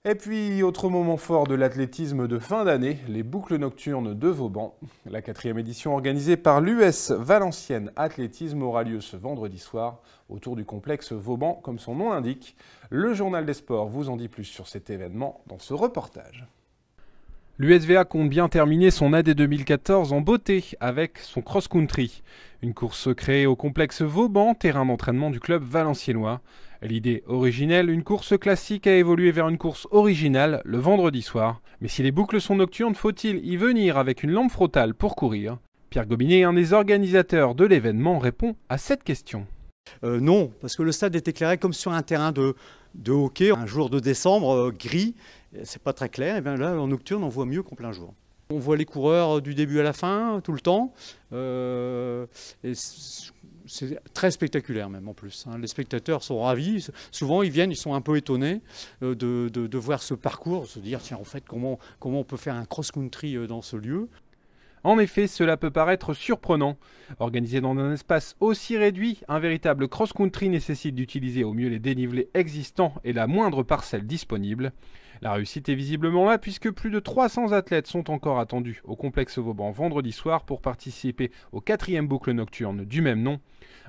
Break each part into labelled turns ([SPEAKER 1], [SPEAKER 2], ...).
[SPEAKER 1] Et puis, autre moment fort de l'athlétisme de fin d'année, les boucles nocturnes de Vauban. La 4e édition organisée par l'US Valenciennes Athlétisme aura lieu ce vendredi soir autour du complexe Vauban, comme son nom l'indique. Le journal des sports vous en dit plus sur cet événement dans ce reportage.
[SPEAKER 2] L'USVA compte bien terminer son AD 2014 en beauté avec son cross-country. Une course créée au complexe Vauban, terrain d'entraînement du club valenciennois. L'idée originelle, une course classique a évolué vers une course originale le vendredi soir. Mais si les boucles sont nocturnes, faut-il y venir avec une lampe frontale pour courir? Pierre Gobinet, un des organisateurs de l'événement, répond à cette question.
[SPEAKER 3] Non, parce que le stade est éclairé comme sur un terrain de hockey. Un jour de décembre, gris, c'est pas très clair. Et bien là, en nocturne, on voit mieux qu'en plein jour. On voit les coureurs du début à la fin, tout le temps. Et c'est très spectaculaire même en plus. Les spectateurs sont ravis. Souvent, ils viennent, ils sont un peu étonnés de voir ce parcours, se dire tiens, en fait, comment on peut faire un cross-country dans ce lieu.
[SPEAKER 2] En effet, cela peut paraître surprenant. Organisé dans un espace aussi réduit, un véritable cross-country nécessite d'utiliser au mieux les dénivelés existants et la moindre parcelle disponible. La réussite est visiblement là puisque plus de 300 athlètes sont encore attendus au complexe Vauban vendredi soir pour participer aux 4e boucles nocturnes du même nom.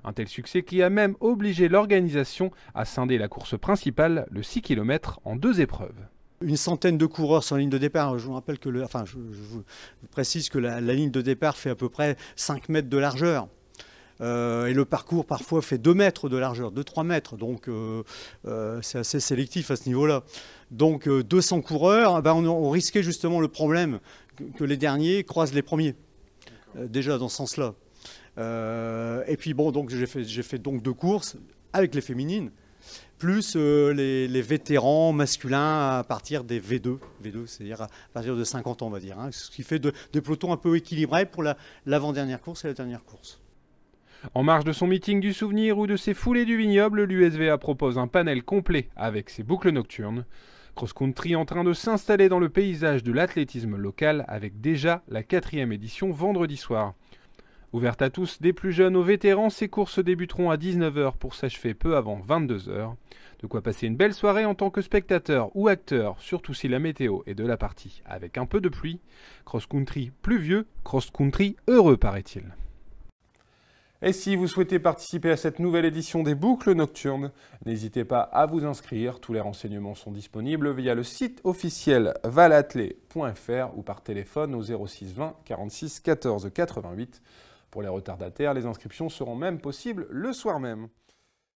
[SPEAKER 2] Un tel succès qui a même obligé l'organisation à scinder la course principale, le 6 km, en 2 épreuves.
[SPEAKER 3] Une centaine de coureurs sur la ligne de départ. Je vous rappelle que je vous précise que la ligne de départ fait à peu près 5 mètres de largeur. Et le parcours parfois fait 2 mètres de largeur, 2-3 mètres. Donc c'est assez sélectif à ce niveau-là. Donc 200 coureurs, on risquait justement le problème que les derniers croisent les premiers. Déjà dans ce sens-là. Et puis bon, donc j'ai fait donc 2 courses avec les féminines. Plus les vétérans masculins à partir des V2, c'est-à-dire à partir de 50 ans, on va dire. Ce qui fait des pelotons un peu équilibrés pour l'avant-dernière course et la dernière course.
[SPEAKER 2] En marge de son meeting du souvenir ou de ses foulées du vignoble, l'USVA propose un panel complet avec ses boucles nocturnes. Cross-country en train de s'installer dans le paysage de l'athlétisme local avec déjà la 4e édition vendredi soir. Ouverte à tous, des plus jeunes aux vétérans, ces courses débuteront à 19 h pour s'achever peu avant 22 h. De quoi passer une belle soirée en tant que spectateur ou acteur, surtout si la météo est de la partie avec un peu de pluie. Cross-country pluvieux, cross-country heureux paraît-il.
[SPEAKER 1] Et si vous souhaitez participer à cette nouvelle édition des boucles nocturnes, n'hésitez pas à vous inscrire. Tous les renseignements sont disponibles via le site officiel valathlé.fr ou par téléphone au 06 20 46 14 88. Pour les retardataires, les inscriptions seront même possibles le soir même.